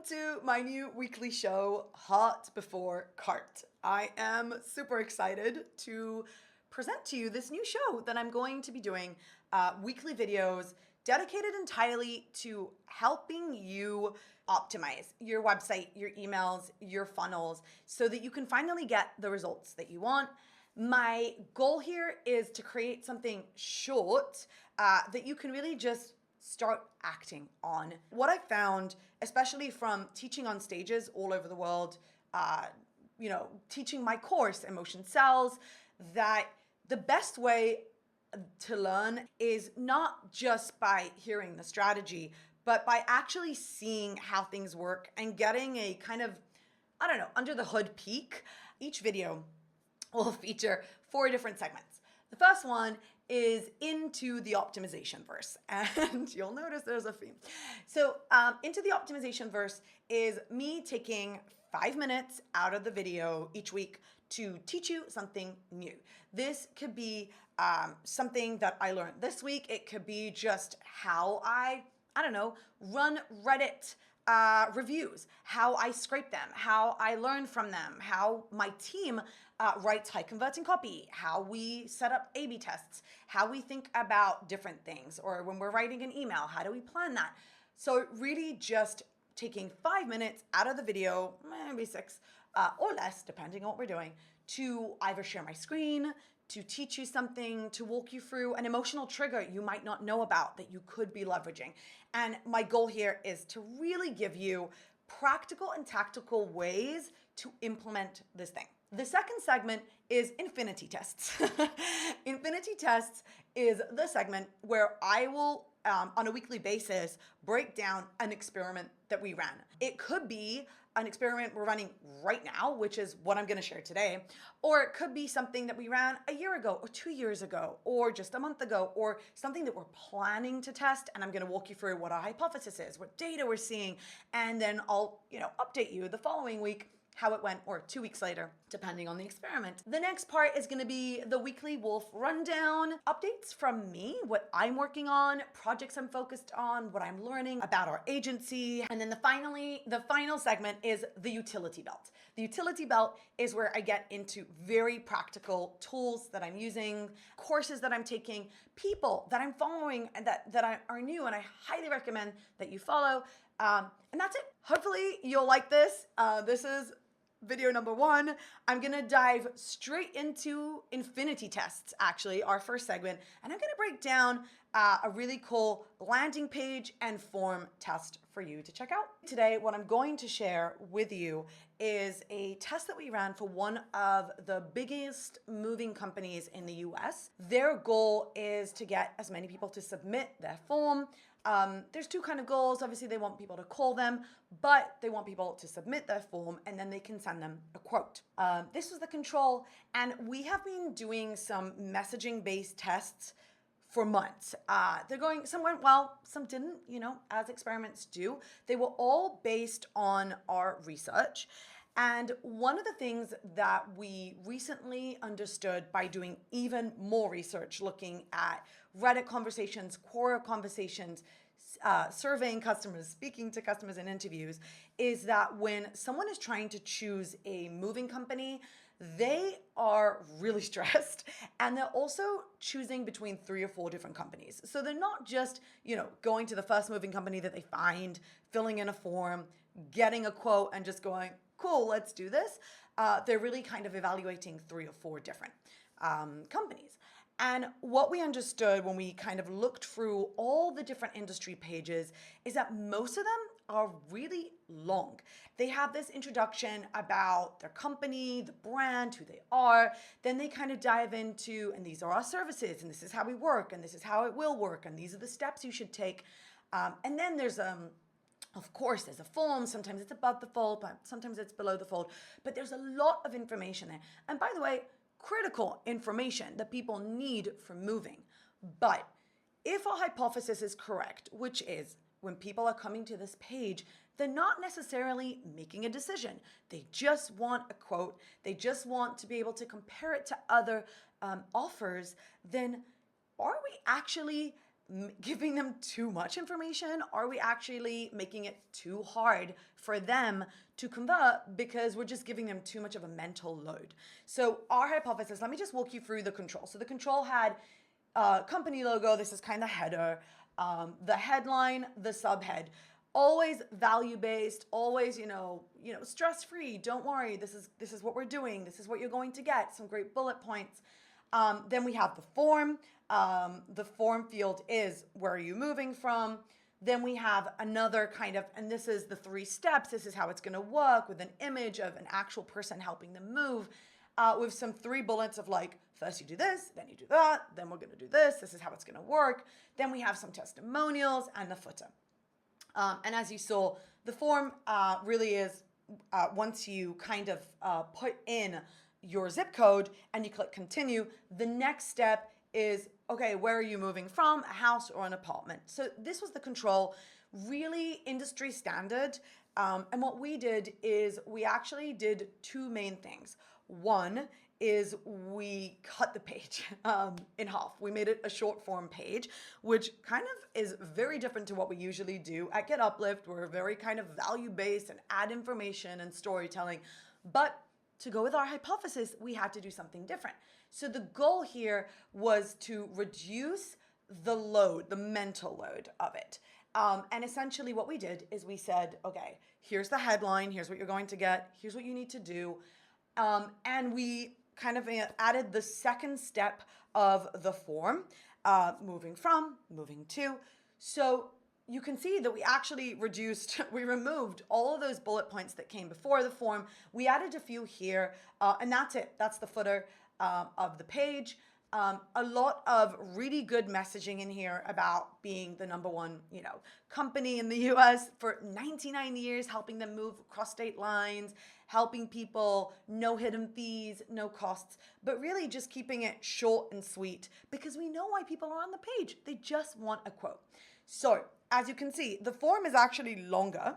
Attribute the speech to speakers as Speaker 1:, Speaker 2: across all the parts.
Speaker 1: Welcome to my new weekly show, Heart Before Cart. I am super excited to present to you this new show that I'm going to be doing, weekly videos dedicated entirely to helping you optimize your website, your emails, your funnels, so that you can finally get the results that you want. My goal here is to create something short that you can really just start acting on. What I found, especially from teaching on stages all over the world, teaching my course, Emotion Sells, that the best way to learn is not just by hearing the strategy, but by actually seeing how things work and getting a kind of, under the hood peek. Each video will feature 4 different segments. The first one is into the optimization verse, and you'll notice there's a theme. So into the optimization verse is me taking 5 minutes out of the video each week to teach you something new. This could be something that I learned this week. It could be just how I run Reddit reviews, how I scrape them, how I learn from them, how my team writes high converting copy, how we set up A/B tests, how we think about different things, or when we're writing an email, how do we plan that? So really just taking 5 minutes out of the video, maybe 6 or less, depending on what we're doing, to either share my screen, to teach you something, to walk you through an emotional trigger you might not know about that you could be leveraging. And my goal here is to really give you practical and tactical ways to implement this thing. The second segment is infinity tests. Infinity tests is the segment where I will, on a weekly basis, break down an experiment that we ran. It could be an experiment we're running right now, which is what I'm gonna share today, or it could be something that we ran a year ago or 2 years ago or just a month ago, or something that we're planning to test, and I'm gonna walk you through what our hypothesis is, what data we're seeing, and then I'll update you the following week how it went, or 2 weeks later, depending on the experiment. The next part is gonna be the weekly Wolf Rundown, updates from me, what I'm working on, projects I'm focused on, what I'm learning about our agency. And then the final segment is the utility belt. The utility belt is where I get into very practical tools that I'm using, courses that I'm taking, people that I'm following and that are new, and I highly recommend that you follow. And that's it. Hopefully you'll like this. This is video number 1. I'm gonna dive straight into infinity tests, actually, our first segment, and I'm gonna break down a really cool landing page and form test for you to check out. Today, what I'm going to share with you is a test that we ran for one of the biggest moving companies in the US. Their goal is to get as many people to submit their form. There's 2 kind of goals. Obviously, they want people to call them, but they want people to submit their form, and then they can send them a quote. This was the control, and we have been doing some messaging-based tests for months. Some went well, some didn't, as experiments do. They were all based on our research. And one of the things that we recently understood by doing even more research, looking at Reddit conversations, Quora conversations, surveying customers, speaking to customers in interviews, is that when someone is trying to choose a moving company, they are really stressed, and they're also choosing between 3 or 4 different companies. So they're not just, going to the first moving company that they find, filling in a form, getting a quote, and just going, cool, let's do this. They're really kind of evaluating 3 or 4 different companies. And what we understood when we kind of looked through all the different industry pages is that most of them are really long. They have this introduction about their company, the brand, who they are. Then they kind of dive into, and these are our services, and this is how we work, and this is how it will work, and these are the steps you should take. And then there's of course, there's a form. Sometimes it's above the fold, but sometimes it's below the fold. But there's a lot of information there. And by the way, critical information that people need for moving. But if our hypothesis is correct, which is when people are coming to this page, they're not necessarily making a decision. They just want a quote. They just want to be able to compare it to other offers. Then are we actually giving them too much information? Are we actually making it too hard for them to convert because we're just giving them too much of a mental load? So our hypothesis, let me just walk you through the control. So the control had company logo. This is kind of header, the headline, the subhead. Always value-based, always, stress-free. Don't worry. This is what we're doing. This is what you're going to get. Some great bullet points. Then we have the form. The form field is where are you moving from? Then we have another kind of, and this is the 3 steps. This is how it's going to work with an image of an actual person helping them move, with some 3 bullets of like, first you do this, then you do that, then we're going to do this. This is how it's going to work. Then we have some testimonials and the footer. And as you saw, the form really is once you kind of put in your zip code and you click continue, the next step is, okay, where are you moving from, a house or an apartment? So this was the control, really industry standard. And what we did is we actually did 2 main things. One is we cut the page in half. We made it a short form page, which kind of is very different to what we usually do at Get Uplift. We're very kind of value-based and add information and storytelling. But to go with our hypothesis, we had to do something different. So the goal here was to reduce the load, the mental load of it. And essentially what we did is we said, okay, here's the headline, here's what you're going to get, here's what you need to do. And we kind of added the second step of the form, moving from, moving to. So you can see that we actually we removed all of those bullet points that came before the form. We added a few here, and that's it. That's the footer of the page. A lot of really good messaging in here about being the #1, company in the US for 99 years, helping them move across state lines, helping people, no hidden fees, no costs, but really just keeping it short and sweet because we know why people are on the page. They just want a quote. So as you can see, the form is actually longer.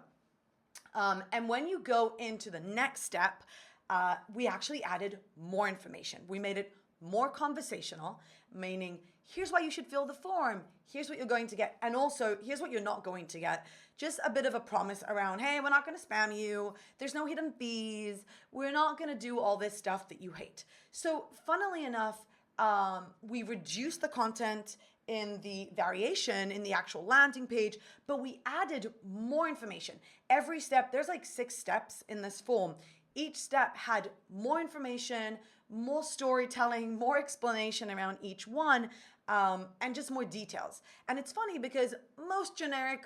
Speaker 1: And when you go into the next step, we actually added more information. We made it more conversational, meaning here's why you should fill the form. Here's what you're going to get. And also, here's what you're not going to get. Just a bit of a promise around, hey, we're not going to spam you. There's no hidden fees. We're not going to do all this stuff that you hate. So funnily enough, we reduced the content in the variation in the actual landing page, but we added more information. Every step, there's like 6 steps in this form. Each step had more information, more storytelling, more explanation around each one, and just more details. And it's funny because most generic,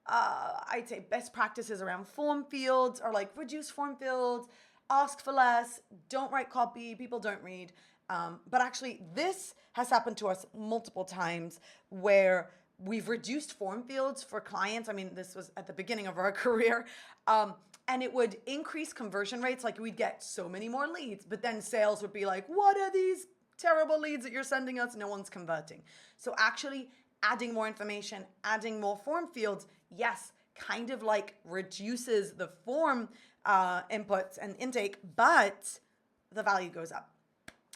Speaker 1: I'd say best practices around form fields are like reduce form fields, ask for less, don't write copy, people don't read. But actually this has happened to us multiple times where we've reduced form fields for clients. I mean, this was at the beginning of our career. And it would increase conversion rates. Like we'd get so many more leads, but then sales would be like, what are these terrible leads that you're sending us? No one's converting. So actually adding more information, adding more form fields, yes, kind of like reduces the form inputs and intake, but the value goes up.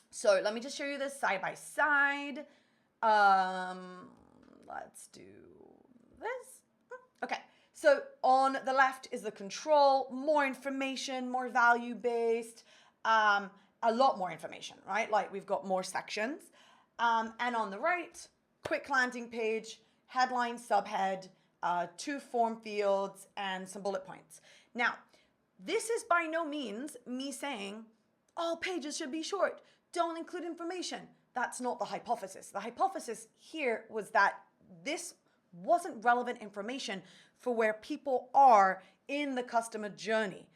Speaker 1: So let me just show you this side by side. Let's do this. Okay. So on the left is the control, more information, more value-based, a lot more information, right? Like we've got more sections. And on the right, quick landing page, headline, subhead, 2 form fields, and some bullet points. Now, this is by no means me saying all pages should be short. Don't include information. That's not the hypothesis. The hypothesis here was that this wasn't relevant information for where people are in the customer journey.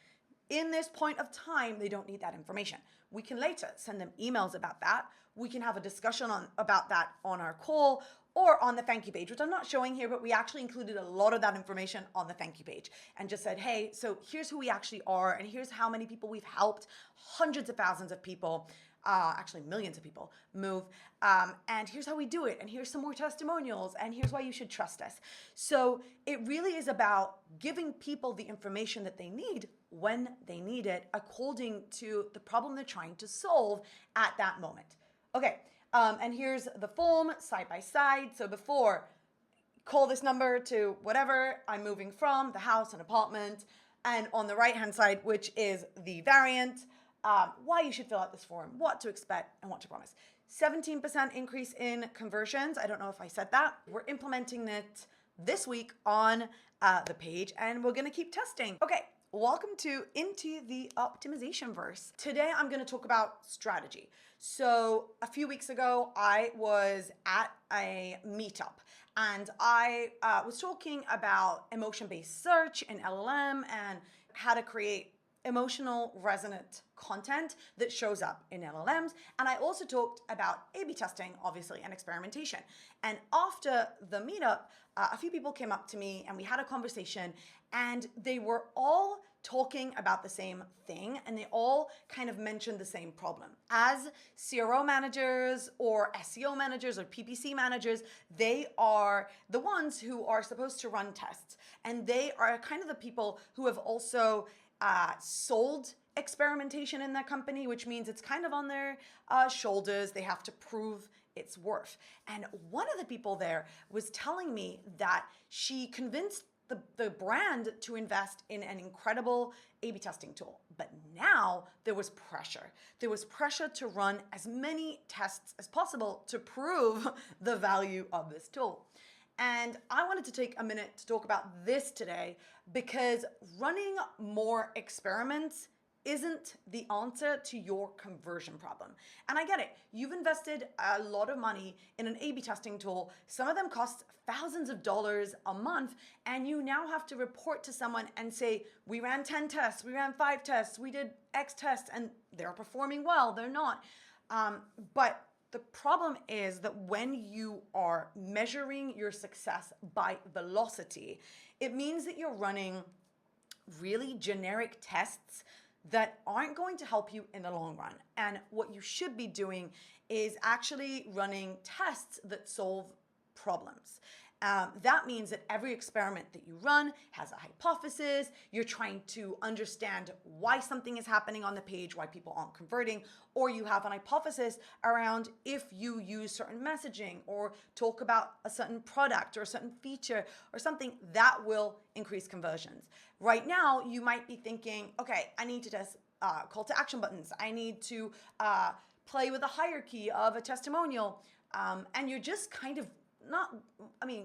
Speaker 1: In this point of time, they don't need that information. We can later send them emails about that. We can have a discussion about that on our call or on the thank you page, which I'm not showing here, but we actually included a lot of that information on the thank you page and just said, hey, so here's who we actually are and here's how many people we've helped, hundreds of thousands of people, actually millions of people move, and here's how we do it, and here's some more testimonials, and here's why you should trust us. So it really is about giving people the information that they need when they need it according to the problem they're trying to solve at that moment. Okay, and here's the form side by side. So before, call this number to whatever I'm moving from, the house, an apartment, and on the right-hand side, which is the variant, why you should fill out this form, what to expect, and what to promise. 17% increase in conversions. I don't know if I said that. We're implementing it this week on the page, and we're gonna keep testing. Okay, welcome to Into the Optimization Verse. Today, I'm gonna talk about strategy. So a few weeks ago, I was at a meetup, and I was talking about emotion-based search in LLM and how to create emotional resonant content that shows up in LLMs. And I also talked about A/B testing, obviously, and experimentation. And after the meetup, a few people came up to me and we had a conversation, and they were all talking about the same thing, and they all kind of mentioned the same problem. As CRO managers or SEO managers or PPC managers, they are the ones who are supposed to run tests, and they are kind of the people who have also sold experimentation in their company, which means it's kind of on their shoulders. They have to prove its worth. And one of the people there was telling me that she convinced the brand to invest in an incredible A/B testing tool. But now there was pressure. There was pressure to run as many tests as possible to prove the value of this tool. And I wanted to take a minute to talk about this today, because running more experiments isn't the answer to your conversion problem. And I get it. You've invested a lot of money in an A/B testing tool. Some of them cost thousands of dollars a month, and you now have to report to someone and say, we ran 10 tests, we ran 5 tests, we did X tests, and they're performing well, they're not. But the problem is that when you are measuring your success by velocity, it means that you're running really generic tests that aren't going to help you in the long run. And what you should be doing is actually running tests that solve problems. That means that every experiment that you run has a hypothesis. You're trying to understand why something is happening on the page, why people aren't converting, or you have an hypothesis around if you use certain messaging or talk about a certain product or a certain feature or something that will increase conversions. Right now, you might be thinking, okay, I need to test call to action buttons. I need to play with the hierarchy of a testimonial. And you're just kind of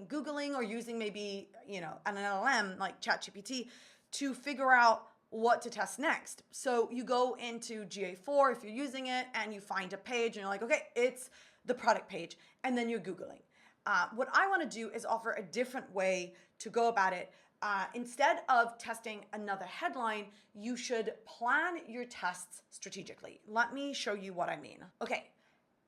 Speaker 1: Googling or using maybe, an LLM like ChatGPT to figure out what to test next. So you go into GA4 if you're using it, and you find a page and you're like, okay, it's the product page. And then you're Googling. What I want to do is offer a different way to go about it. Instead of testing another headline, you should plan your tests strategically. Let me show you what I mean. Okay.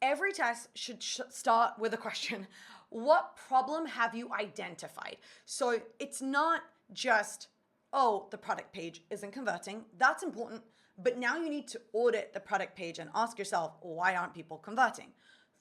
Speaker 1: Every test should start with a question. What problem have you identified? So it's not just, oh, the product page isn't converting. That's important. But now you need to audit the product page and ask yourself, why aren't people converting?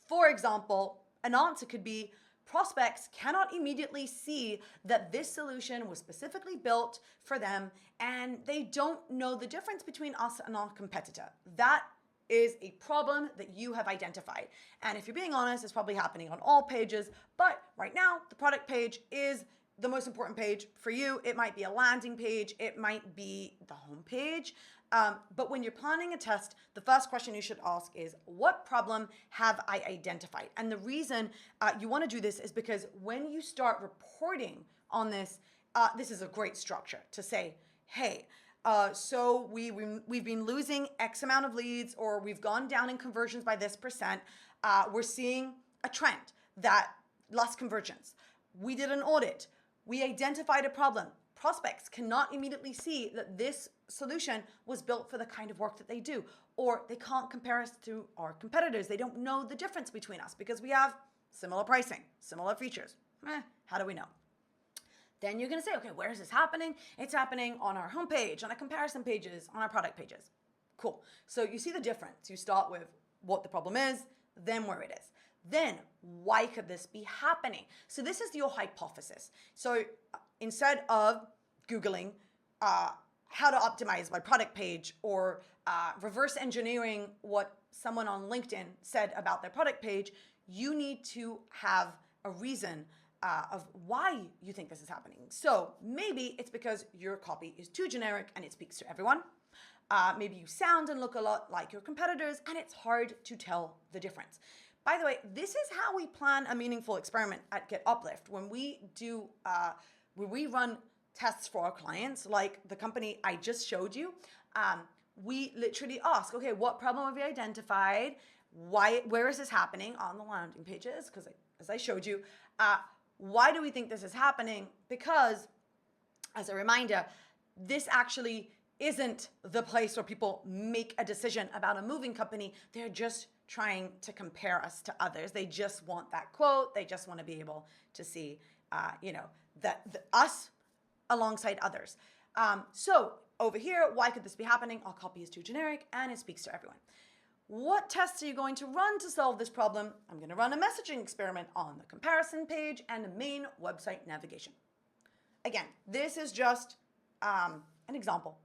Speaker 1: For example, an answer could be, prospects cannot immediately see that this solution was specifically built for them, and they don't know the difference between us and our competitor. That is a problem that you have identified. And if you're being honest, it's probably happening on all pages, but right now the product page is the most important page for you. It might be a landing page, it might be the home page. But when you're planning a test, the first question you should ask is, what problem have I identified? And the reason you want to do this is because when you start reporting on this, this is a great structure to say, hey, so we've been losing X amount of leads, or we've gone down in conversions by this percent. We're seeing a trend that lost conversions. We did an audit. We identified a problem. Prospects cannot immediately see that this solution was built for the kind of work that they do, or they can't compare us to our competitors. They don't know the difference between us because we have similar pricing, similar features. How do we know? Then you're going to say, okay, where is this happening? It's happening on our homepage, on our comparison pages, on our product pages. Cool. So you see the difference. You start with what the problem is, then where it is. Then why could this be happening? So this is your hypothesis. So instead of Googling how to optimize my product page, or reverse engineering what someone on LinkedIn said about their product page, you need to have a reason of why you think this is happening. So maybe it's because your copy is too generic and it speaks to everyone. Maybe you sound and look a lot like your competitors and it's hard to tell the difference. By the way, this is how we plan a meaningful experiment at Get Uplift. When we run tests for our clients, like the company I just showed you, we literally ask, okay, what problem have you identified? Where is this happening on the landing pages? Because as I showed you, why do we think this is happening? Because, as a reminder, this actually isn't the place where people make a decision about a moving company. They're just trying to compare us to others. They just want that quote. They just want to be able to see, us alongside others. So over here, why could this be happening? Our copy is too generic and it speaks to everyone. What tests are you going to run to solve this problem? I'm going to run a messaging experiment on the comparison page and the main website navigation. Again, this is just an example.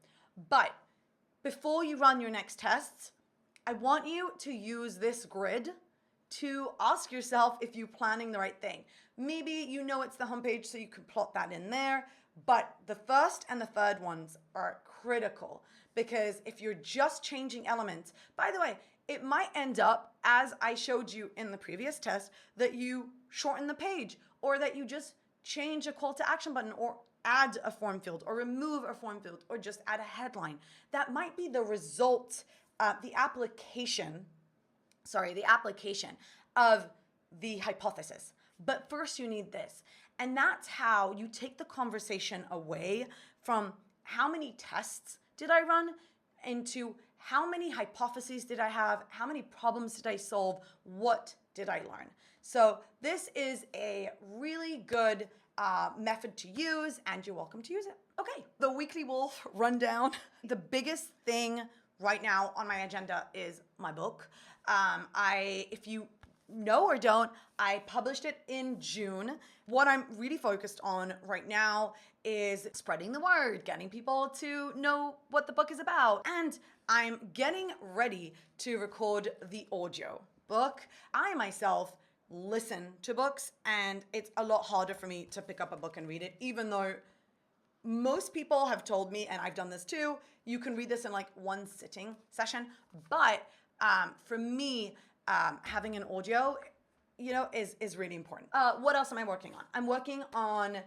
Speaker 1: But before you run your next tests, I want you to use this grid to ask yourself if you're planning the right thing. Maybe you know it's the homepage, so you can plot that in there. But the first and the third ones are critical because if you're just changing elements, by the way, it might end up, as I showed you in the previous test, that you shorten the page or that you just change a call to action button or add a form field or remove a form field or just add a headline. That might be the result, the application of the hypothesis. But first you need this. And that's how you take the conversation away from how many tests did I run into how many hypotheses did I have, how many problems did I solve, what did I learn? So this is a really good method to use and you're welcome to use it. Okay, the Weekly Wolf rundown. The biggest thing right now on my agenda is my book. If you know or don't, I published it in June. What I'm really focused on right now is spreading the word, getting people to know what the book is about. And I'm getting ready to record the audio book. I myself listen to books and it's a lot harder for me to pick up a book and read it, even though most people have told me, and I've done this too, you can read this in like one sitting session. But for me, having an audio, is really important. What else am I working on? I'm working on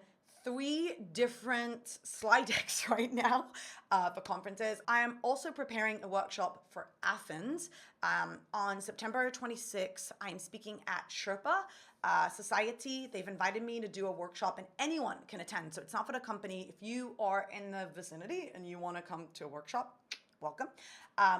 Speaker 1: 3 different slide decks right now for conferences. I am also preparing a workshop for Athens. On September 26th, I'm speaking at Sherpa Society. They've invited me to do a workshop and anyone can attend. So it's not for the company. If you are in the vicinity and you want to come to a workshop, welcome.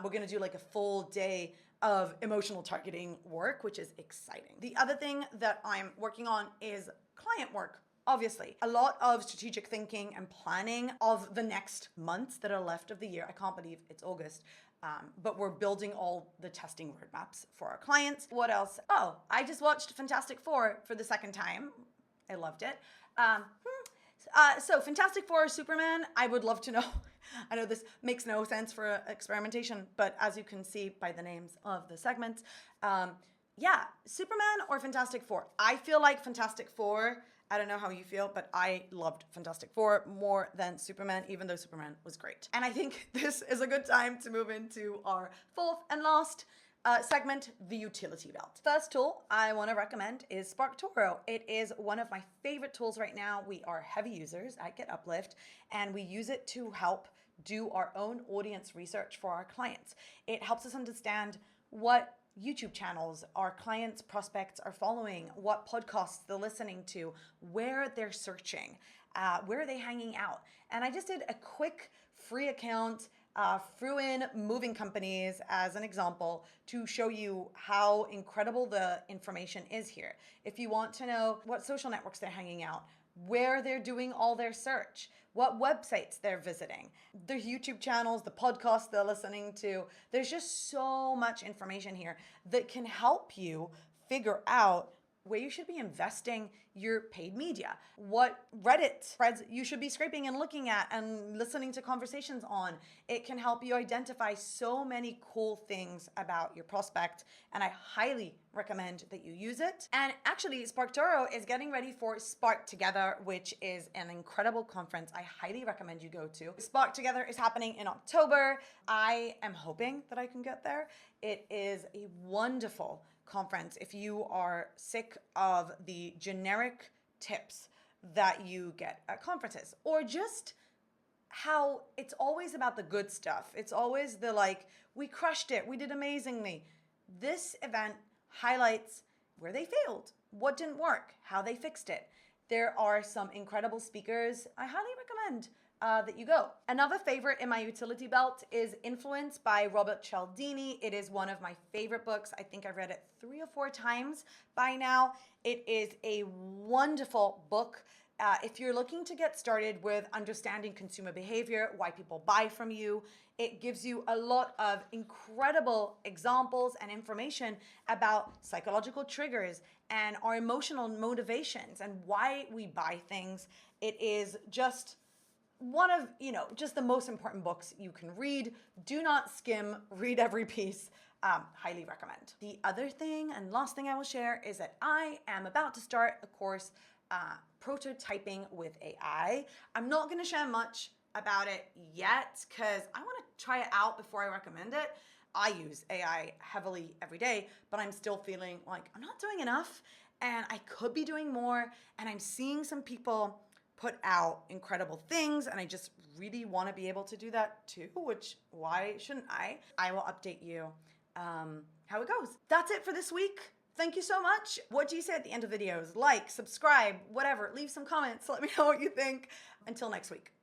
Speaker 1: We're going to do like a full day of emotional targeting work, which is exciting. The other thing that I'm working on is client work. Obviously, a lot of strategic thinking and planning of the next months that are left of the year. I can't believe it's August, but we're building all the testing roadmaps for our clients. What else? Oh, I just watched Fantastic Four for the second time. I loved it. So Fantastic Four, Superman, I would love to know. I know this makes no sense for experimentation, but as you can see by the names of the segments, Superman or Fantastic Four. I feel like Fantastic Four, I don't know how you feel, but I loved Fantastic Four more than Superman, even though Superman was great. And I think this is a good time to move into our fourth and last segment, the utility belt. First tool I want to recommend is SparkToro. It is one of my favorite tools right now. We are heavy users at Get Uplift, and we use it to help do our own audience research for our clients. It helps us understand what YouTube channels our clients, prospects are following, what podcasts they're listening to, where they're searching, where are they hanging out. And I just did a quick free account, threw in moving companies as an example to show you how incredible the information is here. If you want to know what social networks they're hanging out, where they're doing all their search, what websites they're visiting, their YouTube channels, the podcasts they're listening to. There's just so much information here that can help you figure out where you should be investing your paid media, what Reddit threads you should be scraping and looking at and listening to conversations on. It can help you identify so many cool things about your prospect, and I highly recommend that you use it. And actually, SparkToro is getting ready for Spark Together, which is an incredible conference I highly recommend you go to. Spark Together is happening in October. I am hoping that I can get there. It is a wonderful conference if you are sick of the generic tips that you get at conferences, or just how it's always about the good stuff. It's always the like, we crushed it, we did amazingly. This event highlights where they failed, what didn't work, how they fixed it. There are some incredible speakers. I highly recommend that you go. Another favorite in my utility belt is Influence by Robert Cialdini. It is one of my favorite books. I think I've read it 3 or 4 times by now. It is a wonderful book. If you're looking to get started with understanding consumer behavior, why people buy from you, it gives you a lot of incredible examples and information about psychological triggers and our emotional motivations and why we buy things. It is just one of, just the most important books you can read. Do not skim, read every piece. Highly recommend. The other thing and last thing I will share is that I am about to start a course prototyping with AI. I'm not going to share much about it yet because I want to try it out before I recommend it. I use AI heavily every day, but I'm still feeling like I'm not doing enough and I could be doing more. And I'm seeing some people put out incredible things and I just really want to be able to do that too, which why shouldn't I? I will update you how it goes. That's it for this week. Thank you so much. What do you say at the end of videos? Like, subscribe, whatever. Leave some comments. Let me know what you think. Until next week.